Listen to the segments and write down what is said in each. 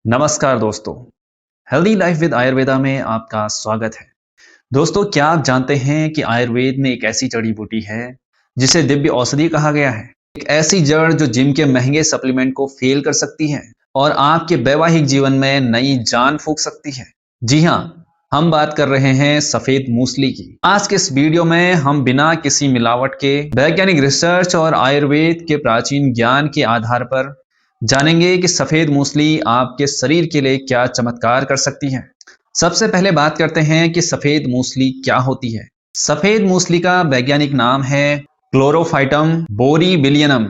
नमस्कार दोस्तों, healthy life with Ayurveda में आपका स्वागत है। दोस्तों, क्या आप जानते हैं कि आयुर्वेद में एक ऐसी जड़ी बूटी है जिसे दिव्य औषधि कहा गया है। एक ऐसी जड़ जो जिम के महंगे सप्लीमेंट को फेल कर सकती है और आपके वैवाहिक जीवन में नई जान फूंक सकती है। जी हाँ, हम बात कर रहे हैं सफेद मूसली की। आज के इस वीडियो में हम बिना किसी मिलावट के वैज्ञानिक रिसर्च और आयुर्वेद के प्राचीन ज्ञान के आधार पर जानेंगे कि सफेद मूसली आपके शरीर के लिए क्या चमत्कार कर सकती है। सबसे पहले बात करते हैं कि सफेद मूसली क्या होती है। सफेद मूसली का वैज्ञानिक नाम है क्लोरोफाइटम बोरीबिलियनम।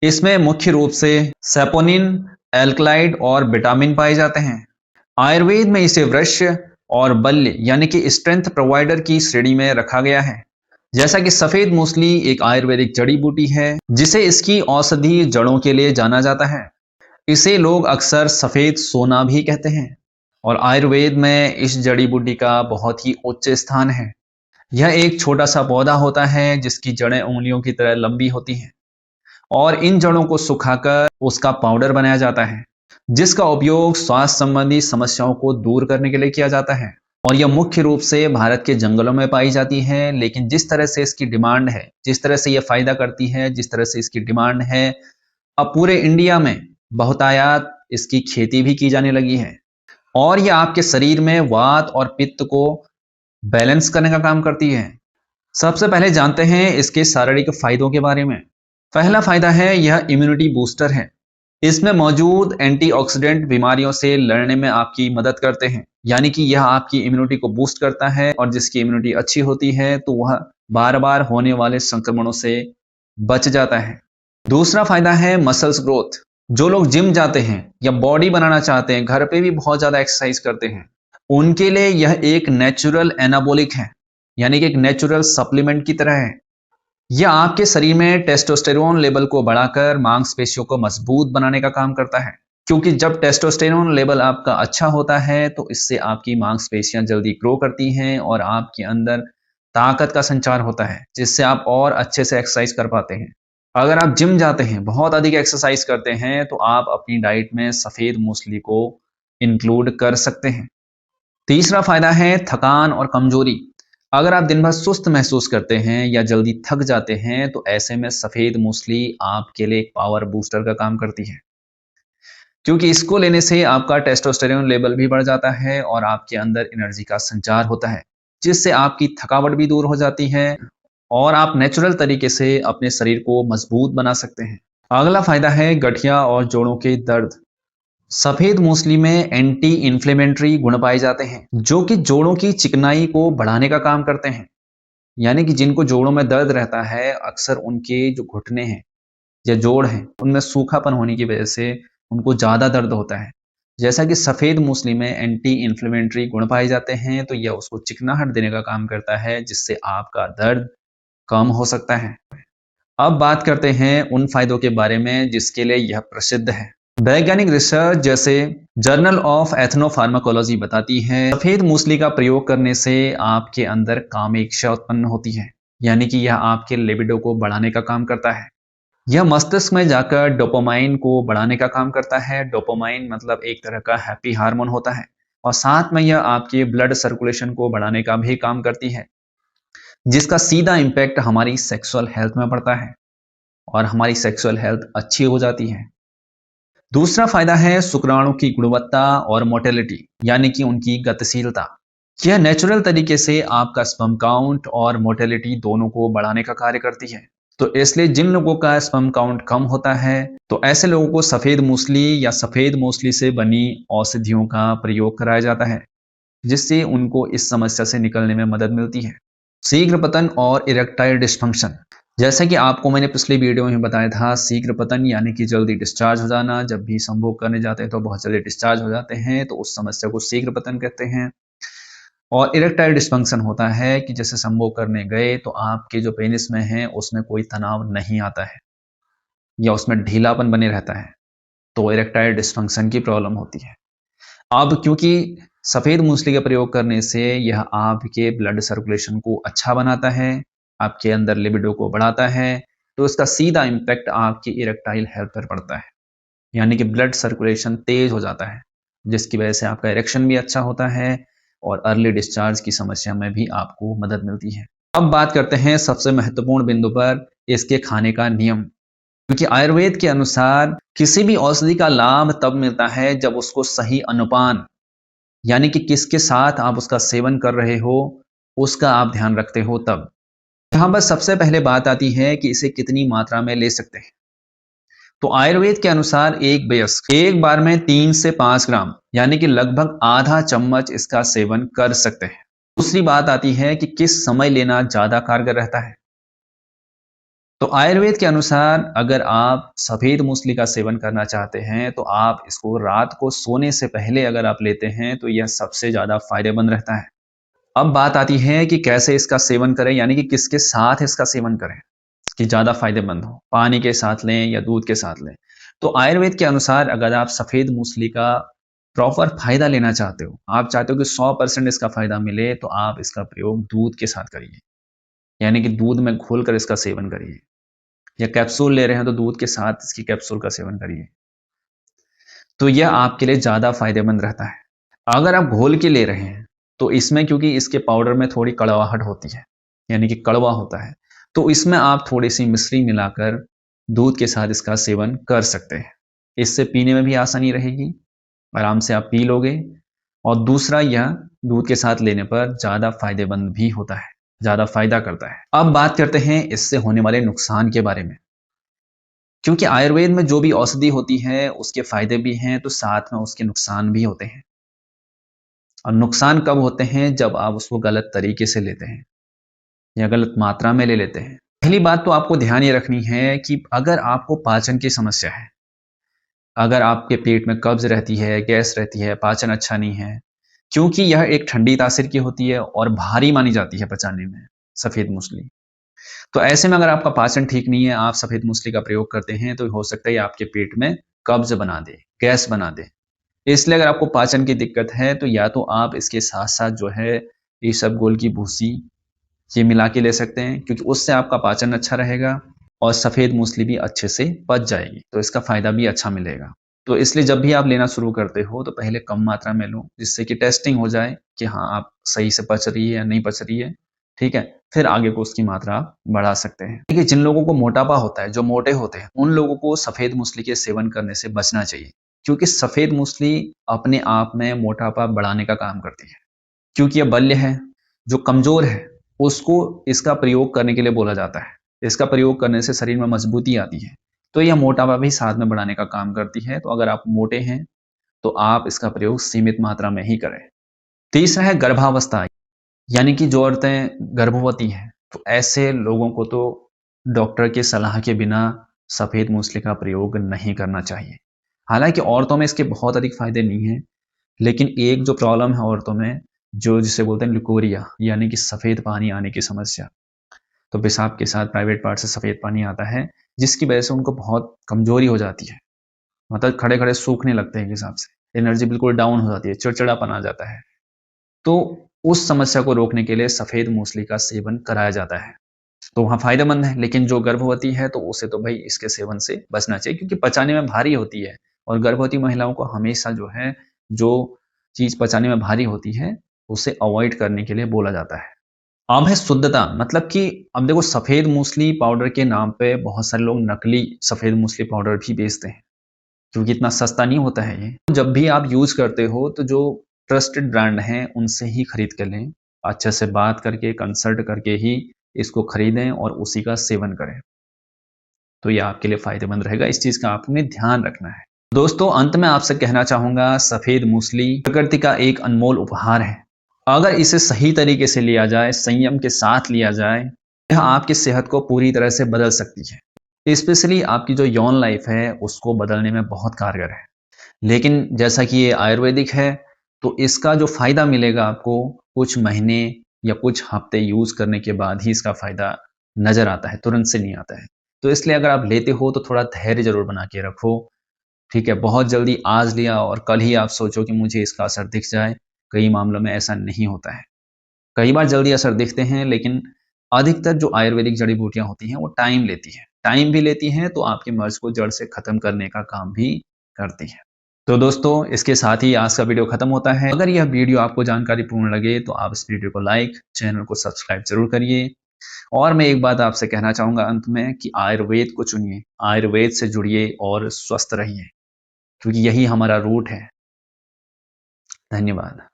इसमें मुख्य रूप से सेपोनिन, एल्कलाइड और विटामिन पाए जाते हैं। आयुर्वेद में इसे वृक्ष और बल्य यानी कि स्ट्रेंथ प्रोवाइडर की श्रेणी में रखा गया है। जैसा कि सफेद मूसली एक आयुर्वेदिक जड़ी बूटी है जिसे इसकी औषधि जड़ों के लिए जाना जाता है। इसे लोग अक्सर सफेद सोना भी कहते हैं और आयुर्वेद में इस जड़ी बूटी का बहुत ही उच्च स्थान है। यह एक छोटा सा पौधा होता है जिसकी जड़ें उंगलियों की तरह लंबी होती हैं और इन जड़ों को सुखाकर उसका पाउडर बनाया जाता है जिसका उपयोग स्वास्थ्य संबंधी समस्याओं को दूर करने के लिए किया जाता है। और यह मुख्य रूप से भारत के जंगलों में पाई जाती है, लेकिन जिस तरह से इसकी डिमांड है, जिस तरह से यह फायदा करती है, जिस तरह से इसकी डिमांड है, अब पूरे इंडिया में बहुतायत इसकी खेती भी की जाने लगी है और यह आपके शरीर में वात और पित्त को बैलेंस करने का काम करती है। सबसे पहले जानते हैं इसके शारीरिक फायदों के बारे में। पहला फायदा है यह इम्यूनिटी बूस्टर है। इसमें मौजूद एंटीऑक्सीडेंट बीमारियों से लड़ने में आपकी मदद करते हैं, यानी कि यह आपकी इम्यूनिटी को बूस्ट करता है और जिसकी इम्यूनिटी अच्छी होती है तो वह बार बार होने वाले संक्रमणों से बच जाता है। दूसरा फायदा है मसल्स ग्रोथ। जो लोग जिम जाते हैं या बॉडी बनाना चाहते हैं, घर पे भी बहुत ज्यादा एक्सरसाइज करते हैं, उनके लिए यह एक नेचुरल एनाबोलिक है, यानी कि एक नेचुरल सप्लीमेंट की तरह है। यह आपके शरीर में टेस्टोस्टेरोन लेवल को बढ़ाकर मांसपेशियों को मजबूत बनाने का काम करता है, क्योंकि जब टेस्टोस्टेरोन लेवल आपका अच्छा होता है तो इससे आपकी मांसपेशियां जल्दी ग्रो करती हैं और आपके अंदर ताकत का संचार होता है जिससे आप और अच्छे से एक्सरसाइज कर पाते हैं। अगर आप जिम जाते हैं, बहुत अधिक एक्सरसाइज करते हैं, तो आप अपनी डाइट में सफेद मूसली को इंक्लूड कर सकते हैं। तीसरा फायदा है थकान और कमजोरी। अगर आप दिन भर सुस्त महसूस करते हैं या जल्दी थक जाते हैं तो ऐसे में सफेद मूसली आपके लिए एक पावर बूस्टर का काम करती है, क्योंकि इसको लेने से आपका टेस्टोस्टेरोन लेवल भी बढ़ जाता है और आपके अंदर एनर्जी का संचार होता है जिससे आपकी थकावट भी दूर हो जाती है और आप नेचुरल तरीके से अपने शरीर को मजबूत बना सकते हैं। अगला फायदा है गठिया और जोड़ों के दर्द। सफेद मूसली में एंटी इन्फ्लेमेटरी गुण पाए जाते हैं जो कि जोड़ों की चिकनाई को बढ़ाने का काम करते हैं, यानी कि जिनको जोड़ों में दर्द रहता है, अक्सर उनके जो घुटने हैं या जोड़ हैं उनमें सूखापन होने की वजह से उनको ज्यादा दर्द होता है। जैसा कि सफेद मूसली में एंटी इन्फ्लेमेटरी गुण पाए जाते हैं तो यह उसको चिकनाहट देने का काम करता है जिससे आपका दर्द कम हो सकता है। अब बात करते हैं उन फायदों के बारे में जिसके लिए यह प्रसिद्ध है। वैज्ञानिक रिसर्च जैसे जर्नल ऑफ एथनोफार्माकोलॉजी बताती है सफेद मूसली का प्रयोग करने से आपके अंदर कामेच्छा उत्पन्न होती है, यानी कि यह आपके लिबिडो को बढ़ाने का काम करता है। यह मस्तिष्क में जाकर डोपामाइन को बढ़ाने का काम करता है। डोपामाइन मतलब एक तरह का हैप्पी हार्मोन होता है और साथ में यह आपके ब्लड सर्कुलेशन को बढ़ाने का भी काम करती है, जिसका सीधा इम्पैक्ट हमारी सेक्सुअल हेल्थ में पड़ता है और हमारी सेक्सुअल हेल्थ अच्छी हो जाती है। दूसरा फायदा है शुक्राणु की गुणवत्ता और मोटेलिटी, यानी कि उनकी गतिशीलता। यह नेचुरल तरीके से आपका स्पर्म काउंट और मोटेलिटी दोनों को बढ़ाने का कार्य करती है। तो इसलिए जिन लोगों का स्पर्म काउंट कम होता है तो ऐसे लोगों को सफेद मूसली या सफेद मूसली से बनी औषधियों का प्रयोग कराया जाता है जिससे उनको इस समस्या से निकलने में मदद मिलती है। शीघ्र पतन और इरेक्टाइल डिस्फंक्शन। जैसा कि आपको मैंने पिछले वीडियो में बताया था, शीघ्र पतन यानी कि जल्दी डिस्चार्ज हो जाना। जब भी संभोग करने जाते हैं तो बहुत जल्दी डिस्चार्ज हो जाते हैं, तो उस समस्या को शीघ्र पतन कहते हैं। और इरेक्टाइल डिस्फंक्शन होता है कि जैसे संभोग करने गए तो आपके जो पेनिस में है उसमें कोई तनाव नहीं आता है या उसमें ढीलापन बने रहता है, तो इरेक्टाइल डिस्फंक्शन की प्रॉब्लम होती है। अब क्योंकि सफेद मूसली का प्रयोग करने से यह आपके ब्लड सर्कुलेशन को अच्छा बनाता है, आपके अंदर लिबिडो को बढ़ाता है, तो इसका सीधा इम्पैक्ट आपकी इरेक्टाइल हेल्थ पर पड़ता है, यानी कि ब्लड सर्कुलेशन तेज हो जाता है जिसकी वजह से आपका इरेक्शन भी अच्छा होता है और अर्ली डिस्चार्ज की समस्या में भी आपको मदद मिलती है। अब बात करते हैं सबसे महत्वपूर्ण बिंदु पर, इसके खाने का नियम। क्योंकि आयुर्वेद के अनुसार किसी भी औषधि का लाभ तब मिलता है जब उसको सही अनुपान, यानी कि किसके साथ आप उसका सेवन कर रहे हो, उसका आप ध्यान रखते हो तब। यहाँ पर सबसे पहले बात आती है कि इसे कितनी मात्रा में ले सकते हैं। तो आयुर्वेद के अनुसार एक वयस्क एक बार में 3 से 5 ग्राम यानी कि लगभग आधा चम्मच इसका सेवन कर सकते हैं। दूसरी बात आती है कि किस समय लेना ज्यादा कारगर रहता है। तो आयुर्वेद के अनुसार अगर आप सफेद मूसली का सेवन करना चाहते हैं तो आप इसको रात को सोने से पहले अगर आप लेते हैं तो यह सबसे ज्यादा फायदेमंद रहता है। अब बात आती है कि कैसे इसका सेवन करें, यानी कि किसके साथ इसका सेवन करें कि ज़्यादा फ़ायदेमंद हो, पानी के साथ लें या दूध के साथ लें। तो आयुर्वेद के अनुसार अगर आप सफ़ेद मूसली का प्रॉपर फ़ायदा लेना चाहते हो, आप चाहते हो कि 100% इसका फ़ायदा मिले, तो आप इसका प्रयोग दूध के साथ करिए। यानी कि दूध में घोलकर इसका सेवन करिए, या कैप्सूल ले रहे हैं तो दूध के साथ इसकी कैप्सूल का सेवन करिए। तो यह आपके लिए ज़्यादा फ़ायदेमंद रहता है। अगर आप घोल के ले रहे हैं, तो इसमें क्योंकि इसके पाउडर में थोड़ी कड़वाहट होती है, यानी कि कड़वा होता है, तो इसमें आप थोड़ी-सी मिश्री मिलाकर दूध के साथ इसका सेवन कर सकते हैं। इससे पीने में भी आसानी रहेगी, आराम से आप पी लोगे और दूसरा यह दूध के साथ लेने पर ज़्यादा फ़ायदेमंद भी होता है, ज़्यादा फ़ायदा करता है। अब बात करते हैं इससे होने वाले नुकसान के बारे में। क्योंकि आयुर्वेद में जो भी औषधि होती है, उसके फ़ायदे भी हैं, तो साथ में उसके नुकसान भी होते हैं। और नुकसान कब होते हैं? जब आप उसको गलत तरीके से लेते हैं या गलत मात्रा में ले लेते हैं। पहली बात तो आपको ध्यान ये रखनी है कि अगर आपको पाचन की समस्या है, अगर आपके पेट में कब्ज रहती है, गैस रहती है, पाचन अच्छा नहीं है, क्योंकि यह एक ठंडी तासीर की होती है और भारी मानी जाती है पचाने में, सफ़ेद मूसली। तो ऐसे में अगर आपका पाचन ठीक नहीं है, आप सफ़ेद मूसली का प्रयोग करते हैं, तो हो सकता है आपके पेट में कब्ज बना दे, गैस बना दे। इसलिए अगर आपको पाचन की दिक्कत है, तो या तो आप इसके साथ-साथ जो है इसबगोल की भूसी ये मिला के ले सकते हैं, क्योंकि उससे आपका पाचन अच्छा रहेगा और सफ़ेद मूसली भी अच्छे से पच जाएगी, तो इसका फ़ायदा भी अच्छा मिलेगा। तो इसलिए जब भी आप लेना शुरू करते हो, तो पहले कम मात्रा में लो, जिससे कि टेस्टिंग हो जाए कि हाँ, आप सही से पच रही है या नहीं पच रही है, ठीक है? फिर आगे को उसकी मात्रा आप बढ़ा सकते हैं। देखिए, जिन लोगों को मोटापा होता है, जो मोटे होते हैं, उन लोगों को सफ़ेद मूसली के सेवन करने से बचना चाहिए, क्योंकि सफ़ेद मूसली अपने आप में मोटापा बढ़ाने का काम करती है। क्योंकि यह बल्य है, जो कमज़ोर है, उसको इसका प्रयोग करने के लिए बोला जाता है। इसका प्रयोग करने से शरीर में मजबूती आती है, तो यह मोटापा भी साथ में बढ़ाने का काम करती है। तो अगर आप मोटे हैं, तो आप इसका प्रयोग सीमित मात्रा में ही करें। तीसरा है गर्भावस्था, यानी कि जो औरतें गर्भवती हैं, तो ऐसे लोगों को तो डॉक्टर की सलाह के बिना सफ़ेद मूसली का प्रयोग नहीं करना चाहिए। हालाँकि औरतों में इसके बहुत अधिक फ़ायदे नहीं हैं, लेकिन एक जो प्रॉब्लम है औरतों में, जो जिसे बोलते हैं ल्यूकोरिया, यानी कि सफ़ेद पानी आने की समस्या। तो पेशाब के साथ प्राइवेट पार्ट से सफ़ेद पानी आता है, जिसकी वजह से उनको बहुत कमज़ोरी हो जाती है। मतलब खड़े-खड़े सूखने लगते हैं एक हिसाब से। एनर्जी बिल्कुल डाउन हो जाती है, चिड़चिड़ापन आ जाता है। तो उस समस्या को रोकने के लिए सफ़ेद मूसली का सेवन कराया जाता है। तो वहाँ फ़ायदेमंद है, लेकिन जो गर्भवती है तो उसे तो भई इसके सेवन से बचना चाहिए, क्योंकि पचाने में भारी होती है और गर्भवती महिलाओं को हमेशा जो है, जो चीज़ पचाने में भारी होती है, उसे अवॉइड करने के लिए बोला जाता है। अब है शुद्धता, मतलब कि अब देखो, सफ़ेद मूसली पाउडर के नाम पे बहुत सारे लोग नकली सफ़ेद मूसली पाउडर भी बेचते हैं, क्योंकि इतना सस्ता नहीं होता है ये। जब भी आप यूज़ करते हो, तो जो ट्रस्टेड ब्रांड हैं, उनसे ही खरीद के लें। अच्छे से बात करके, कंसल्ट करके ही इसको खरीदें और उसी का सेवन करें। तो ये आपके लिए फ़ायदेमंद रहेगा, इस चीज़ का आपने ध्यान रखना है। दोस्तों, अंत में आपसे कहना चाहूँगा, सफ़ेद मूसली प्रकृति का एक अनमोल उपहार है। अगर इसे सही तरीके से लिया जाए, संयम के साथ लिया जाए, यह आपकी सेहत को पूरी तरह से बदल सकती है। स्पेशली आपकी जो यौन लाइफ़ है, उसको बदलने में बहुत कारगर है। लेकिन जैसा कि ये आयुर्वेदिक है, तो इसका जो फ़ायदा मिलेगा आपको, कुछ महीने या कुछ हफ़्ते यूज़ करने के बाद ही इसका फ़ायदा नज़र आता है, तुरंत से नहीं आता है। तो इसलिए अगर आप लेते हो, तो थोड़ा धैर्य ज़रूर बना के रखो, ठीक है? बहुत जल्दी आज लिया और कल ही आप सोचो कि मुझे इसका असर दिख जाए, कई मामलों में ऐसा नहीं होता है। कई बार जल्दी असर दिखते हैं, लेकिन अधिकतर जो आयुर्वेदिक जड़ी-बूटियाँ होती हैं, वो टाइम लेती हैं। टाइम भी लेती हैं, तो आपके मर्ज़ को जड़ से ख़त्म करने का काम भी करती हैं। तो दोस्तों इसके साथ ही आज का वीडियो खत्म होता है। अगर यह वीडियो आपको जानकारीपूर्ण लगे तो आप इस वीडियो को लाइक, चैनल को सब्सक्राइब जरूर करिए। और मैं एक बात आपसे कहना चाहूंगा अंत में कि आयुर्वेद को चुनिए, आयुर्वेद से जुड़िए और स्वस्थ रहिए, क्योंकि यही हमारा रूट है। धन्यवाद।